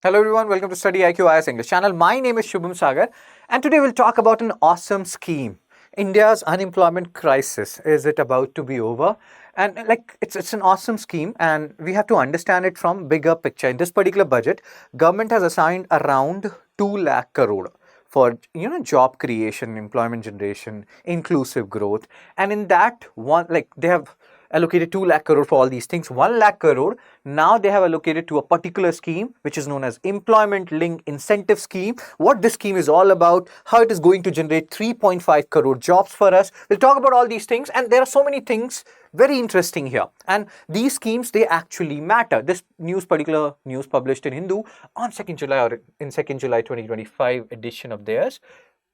Hello everyone, welcome to StudyIQ IAS English channel. My name is Shubham Sagar and today we'll talk about an awesome scheme. India's unemployment crisis, is it about to be over? And it's an awesome scheme and we have to understand it from bigger picture. In this particular budget, government has assigned around 2 lakh crore for job creation, employment generation, inclusive growth, and in that one they have allocated 2 lakh crore for all these things. 1 lakh crore now they have allocated to a particular scheme which is known as employment linked incentive scheme. What this scheme is all about, how it is going to generate 3.5 crore jobs for us. We'll talk about all these things, and there are so many things very interesting here, and these schemes, they actually matter. This particular news published in Hindu on 2nd July or in 2nd July 2025 edition of theirs,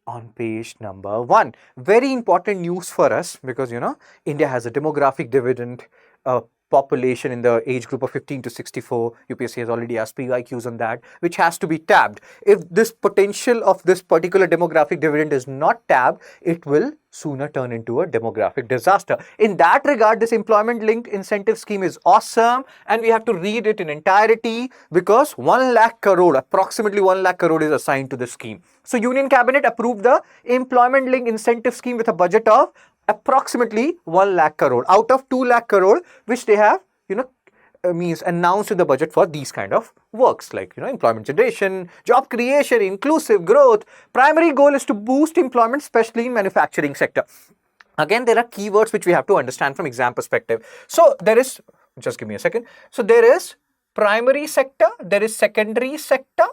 on page number 1. Very important news for us because India has a demographic dividend, population in the age group of 15 to 64. UPSC has already asked PYQs on that, which has to be tapped. If this potential of this particular demographic dividend is not tapped, it will sooner turn into a demographic disaster. In that regard, this employment linked incentive scheme is awesome, and we have to read it in entirety because 1 lakh crore, approximately 1 lakh crore is assigned to this scheme. So Union Cabinet approved the employment linked incentive scheme with a budget of approximately 1 lakh crore out of 2 lakh crore, which they have means announced in the budget for these kind of works like employment generation, job creation, inclusive growth. Primary goal is to boost employment, especially in manufacturing sector. Again, there are keywords which we have to understand from exam perspective. So there is, just give me a second. So there is primary sector, there is secondary sector,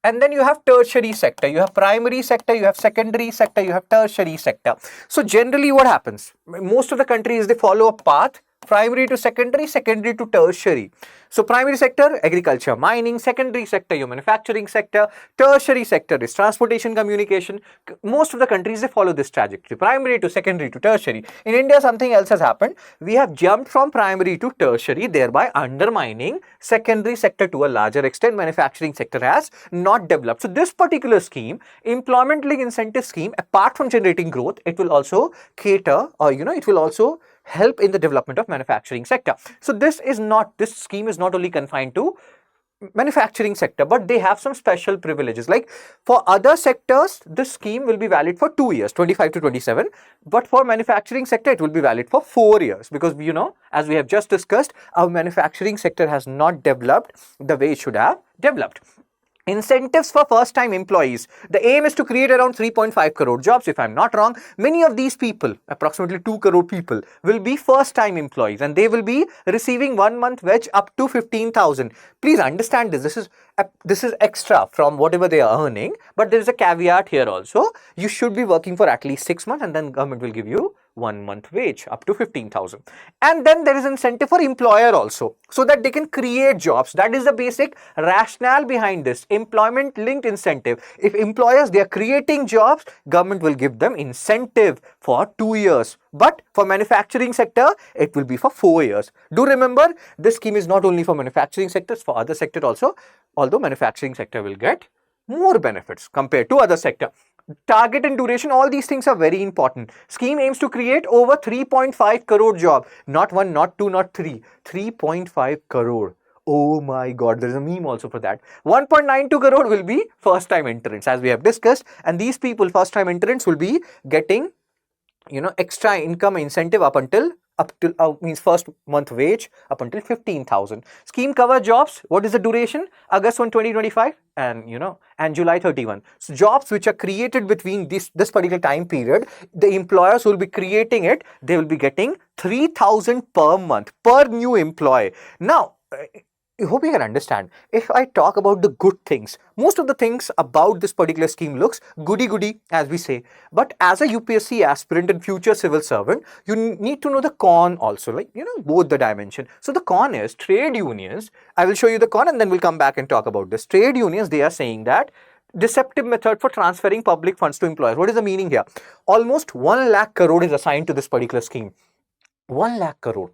and then you have tertiary sector. You have primary sector, you have secondary sector, you have tertiary sector. So generally what happens, most of the countries, they follow a path: primary to secondary, secondary to tertiary. So primary sector, agriculture, mining; secondary sector, your manufacturing sector; tertiary sector is transportation, communication. Most of the countries, they follow this trajectory: primary to secondary to tertiary. In India, something else has happened. We have jumped from primary to tertiary, thereby undermining secondary sector to a larger extent. Manufacturing sector has not developed. So this particular scheme, employment linked incentive scheme, apart from generating growth, it will also cater, or it will also help in the development of manufacturing sector. So this scheme is not only confined to manufacturing sector, but they have some special privileges. Like for other sectors, this scheme will be valid for 2 years, 25 to 27, but for manufacturing sector, it will be valid for 4 years because as we have just discussed, our manufacturing sector has not developed the way it should have developed. Incentives for first-time employees. The aim is to create around 3.5 crore jobs, if I'm not wrong. Many of these people, approximately 2 crore people, will be first-time employees and they will be receiving 1 month wage up to 15,000. Please understand this. This is extra from whatever they are earning, but there is a caveat here also. You should be working for at least 6 months and then government will give you 1 month wage up to 15,000. And then there is incentive for employer also, so that they can create jobs. That is the basic rationale behind this employment linked incentive. If employers, they are creating jobs, government will give them incentive for 2 years. But for manufacturing sector, it will be for 4 years. Do remember, this scheme is not only for manufacturing sectors, for other sector also, although manufacturing sector will get more benefits compared to other sector. Target and duration, all these things are very important. Scheme aims to create over 3.5 crore job. Not 1, not 2, not 3. 3.5 crore. Oh my god, there is a meme also for that. 1.92 crore will be first time entrants, as we have discussed, and these people, first time entrants, will be getting extra income incentive up till means first month wage up until 15,000. Scheme cover jobs. What is the duration? August 1, 2025 and July 31. So jobs which are created between this particular time period, the employers will be creating it. They will be getting 3,000 per month per new employee. Now, I hope you can understand. If I talk about the good things, most of the things about this particular scheme looks goody-goody, as we say. But as a UPSC aspirant and future civil servant, you need to know the con also, both the dimension. So the con is trade unions. I will show you the con and then we'll come back and talk about this. Trade unions, they are saying that deceptive method for transferring public funds to employers. What is the meaning here? Almost 1 lakh crore is assigned to this particular scheme. 1 lakh crore.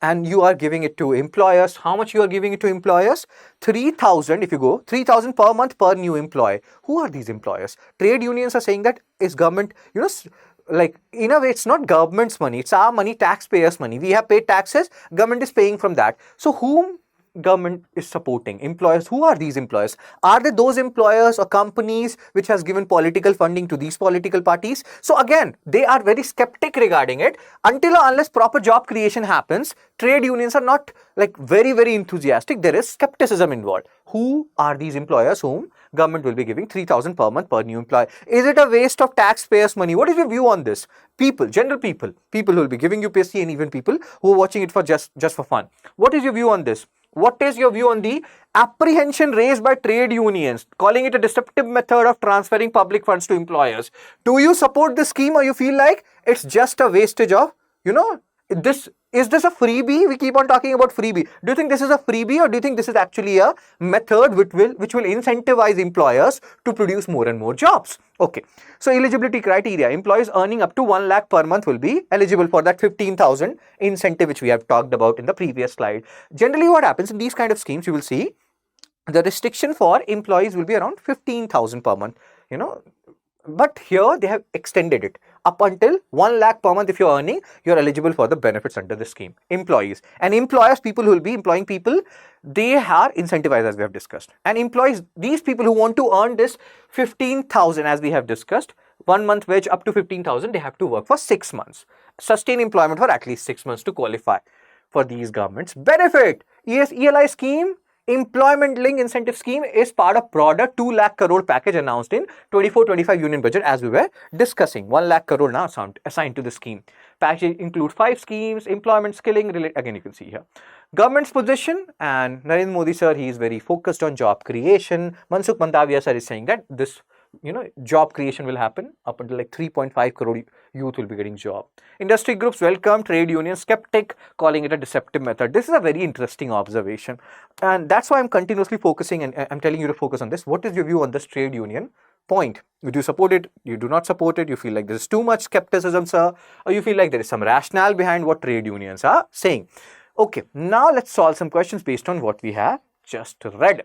And you are giving it to employers. How much you are giving it to employers? 3,000, if you go, 3,000 per month per new employee. Who are these employers? Trade unions are saying that is government, like in a way, it's not government's money. It's our money, taxpayers' money. We have paid taxes. Government is paying from that. So whom government is supporting? Employers. Who are these employers? Are they those employers or companies which has given political funding to these political parties? So again, they are very skeptic regarding it. Until or unless proper job creation happens, trade unions are not like very enthusiastic. There is skepticism involved. Who are these employers whom government will be giving 3,000 per month per new employee? Is it a waste of taxpayers' money? What is your view on this? People, general people who will be giving UPSC, and even people who are watching it for just for fun. What is your view on this? What is your view on the apprehension raised by trade unions, calling it a deceptive method of transferring public funds to employers? Do you support this scheme, or you feel like it's just a wastage of, this? Is this a freebie? We keep on talking about freebie. Do you think this is a freebie, or do you think this is actually a method which will incentivize employers to produce more and more jobs? Okay. So eligibility criteria: employees earning up to 1 lakh per month will be eligible for that 15,000 incentive which we have talked about in the previous slide. Generally, what happens in these kind of schemes, you will see the restriction for employees will be around 15,000 per month. But here they have extended it up until 1 lakh per month. If you're earning, you're eligible for the benefits under the scheme. Employees and employers, people who will be employing people, they are incentivized, as we have discussed. And employees, these people who want to earn this 15,000, as we have discussed, 1 month wage up to 15,000, they have to work for 6 months. Sustain employment for at least 6 months to qualify for these governments. Benefit: ELI scheme, employment link incentive scheme, is part of broader 2 lakh crore package announced in 24-25 union budget, as we were discussing. 1 lakh crore now assigned to the scheme. Package includes 5 schemes, employment, skilling, again you can see here. Government's position, and Narendra Modi sir, he is very focused on job creation. Mansukh Mandavia sir is saying that this job creation will happen up until like 3.5 crore youth will be getting job. Industry groups welcome, trade unions skeptic, calling it a deceptive method. This is a very interesting observation, and that's why I'm continuously focusing, and I'm telling you to focus on this. What is your view on this trade union point? Would you support it? You do not support it? You feel like there's too much skepticism, sir? Or you feel like there is some rationale behind what trade unions are saying? Okay, now let's solve some questions based on what we have just read.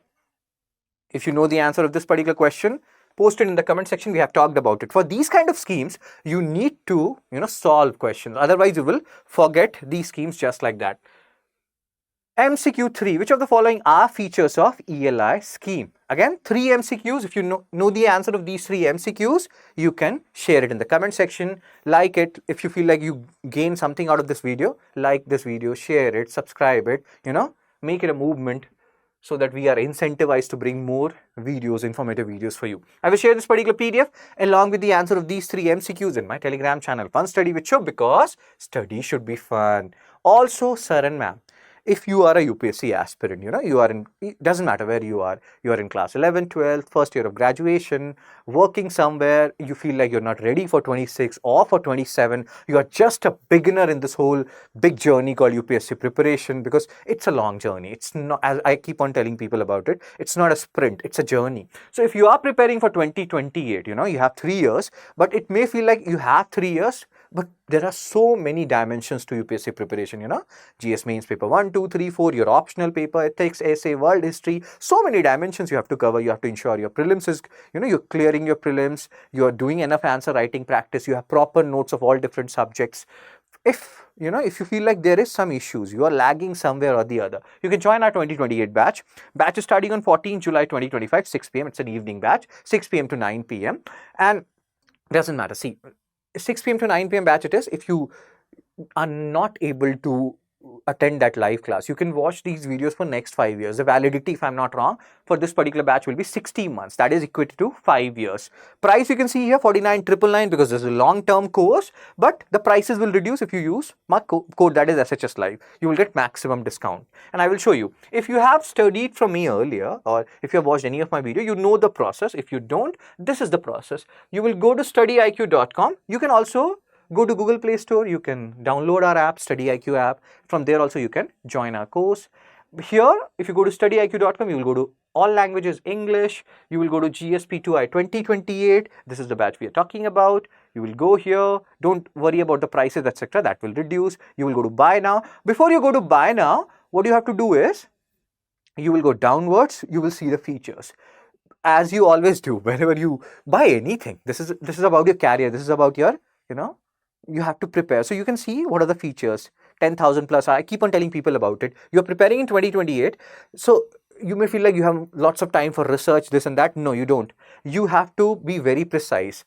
If you know the answer of this particular question, post it in the comment section. We have talked about it. For these kind of schemes, you need to solve questions. Otherwise, you will forget these schemes just like that. MCQ 3. Which of the following are features of ELI scheme? Again, 3 MCQs. If you know the answer of these 3 MCQs, you can share it in the comment section. Like it. If you feel like you gain something out of this video, like this video, share it, subscribe it, make it a movement, so that we are incentivized to bring more videos, informative videos for you. I will share this particular PDF along with the answer of these 3 MCQs in my Telegram channel, Fun Study with Shubh, because study should be fun. Also, sir and ma'am, if you are a UPSC aspirant, you are in, it doesn't matter where you are in class 11, 12, first year of graduation, working somewhere, you feel like you're not ready for 26 or for 27, you are just a beginner in this whole big journey called UPSC preparation, because it's a long journey. It's not, as I keep on telling people about it, it's not a sprint, it's a journey. So if you are preparing for 2028, you have 3 years, but it may feel like you have 3 years, but there are so many dimensions to UPSC preparation, GS mains paper 1, 2, 3, 4, your optional paper, ethics, essay, world history, so many dimensions you have to cover. You have to ensure your prelims is, you're clearing your prelims, you're doing enough answer writing practice, you have proper notes of all different subjects. If you feel like there is some issues, you are lagging somewhere or the other, you can join our 2028 batch. Batch is starting on 14 July 2025, 6 p.m. It's an evening batch, 6 p.m. to 9 p.m. And doesn't matter. See, 6 p.m. to 9 p.m. batch it is. If you are not able to attend that live class, you can watch these videos for next 5 years. The validity, if I'm not wrong, for this particular batch will be 60 months. That is equated to 5 years. Price you can see here 49,999, because this is a long-term course, but the prices will reduce if you use my code, that is SHS Live. You will get maximum discount. And I will show you. If you have studied from me earlier, or if you have watched any of my video, you know the process. If you don't, this is the process. You will go to StudyIQ.com. You can also go to Google Play Store, you can download our app, StudyIQ app. From there also you can join our course. Here, if you go to StudyIQ.com, you will go to all languages, English, you will go to GSP2I 2028. This is the batch we are talking about. You will go here. Don't worry about the prices, etc. That will reduce. You will go to buy now. Before you go to buy now, what you have to do is, you will go downwards, you will see the features. As you always do, whenever you buy anything, this is about your career, this is about your, you have to prepare. So you can see what are the features. 10,000 plus. I keep on telling people about it. You're preparing in 2028. So you may feel like you have lots of time for research, this and that. No, you don't. You have to be very precise.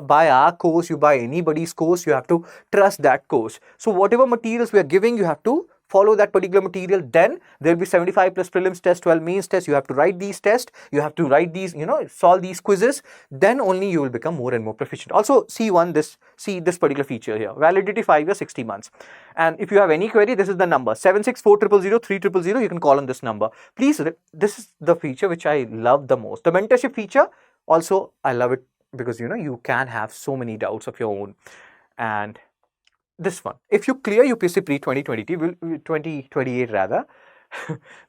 Buy our course, you buy anybody's course, you have to trust that course. So whatever materials we are giving, you have to follow that particular material. Then there will be 75 plus prelims test, 12 mains test. You have to write these tests, you have to write these, solve these quizzes. Then only you will become more and more proficient. Also see this particular feature here, validity 5 years 60 months. And if you have any query, this is the number 764000300. You can call on this number. Please, this is the feature which I love the most. The mentorship feature also, I love it because you can have so many doubts of your own. And this one, if you clear UPSC pre 2028 rather,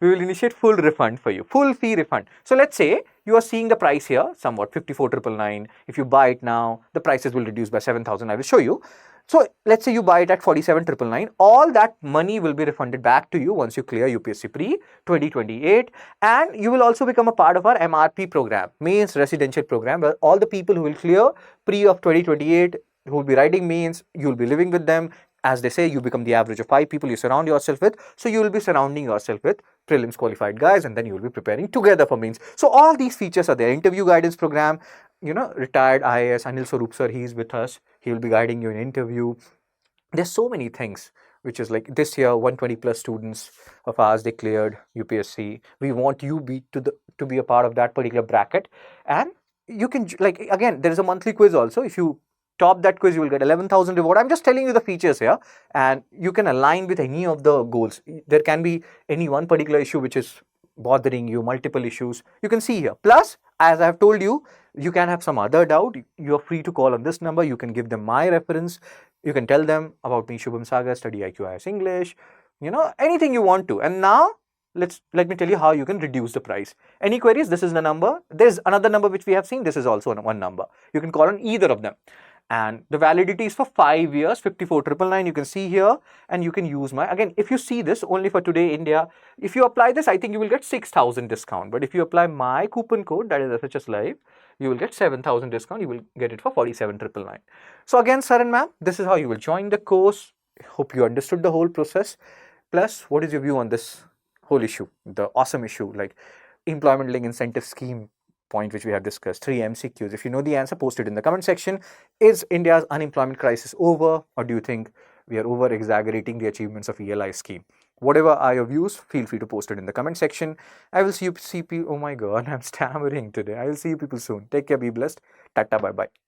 we will initiate full refund for you, full fee refund. So let's say you are seeing the price here somewhat 54,999. If you buy it now, the prices will reduce by 7,000. I will show you. So let's say you buy it at 47,999. All that money will be refunded back to you once you clear UPSC pre 2028, and you will also become a part of our MRP program, mains residential program, where all the people who will clear pre of 2028, who will be writing mains, you will be living with them. As they say, you become the average of 5 people you surround yourself with. So you will be surrounding yourself with prelims qualified guys, and then you will be preparing together for mains. So all these features are there. Interview guidance program, retired IAS Anil Swarup sir, he is with us. He will be guiding you in interview. There's so many things, which is like this year 120 plus students of ours, they cleared UPSC. We want you to be a part of that particular bracket. And you can, like, again, there is a monthly quiz also. If you top that quiz, you will get 11,000 reward. I'm just telling you the features here, and you can align with any of the goals. There can be any one particular issue which is bothering you, multiple issues. You can see here. Plus, as I've told you, you can have some other doubt. You're free to call on this number. You can give them my reference. You can tell them about me, Shubham Sagar, StudyIQ IAS English, anything you want to. And now, let me tell you how you can reduce the price. Any queries? This is the number. There's another number which we have seen. This is also one number. You can call on either of them. And the validity is for 5 years, 54,999. You can see here, and you can use again, if you see this only for today, India, if you apply this, I think you will get 6,000 discount. But if you apply my coupon code, that is SHS Live, you will get 7,000 discount. You will get it for 47,999. So again, sir and ma'am, this is how you will join the course. Hope you understood the whole process. Plus, what is your view on this whole issue, the awesome issue, like employment link incentive scheme point which we have discussed, 3 MCQs. If you know the answer, post it in the comment section. Is India's unemployment crisis over, or do you think we are over exaggerating the achievements of ELI scheme? Whatever are your views, feel free to post it in the comment section. I will see you people. Oh my god, I'm stammering today. I will see you people soon. Take care, be blessed. Tata, bye bye.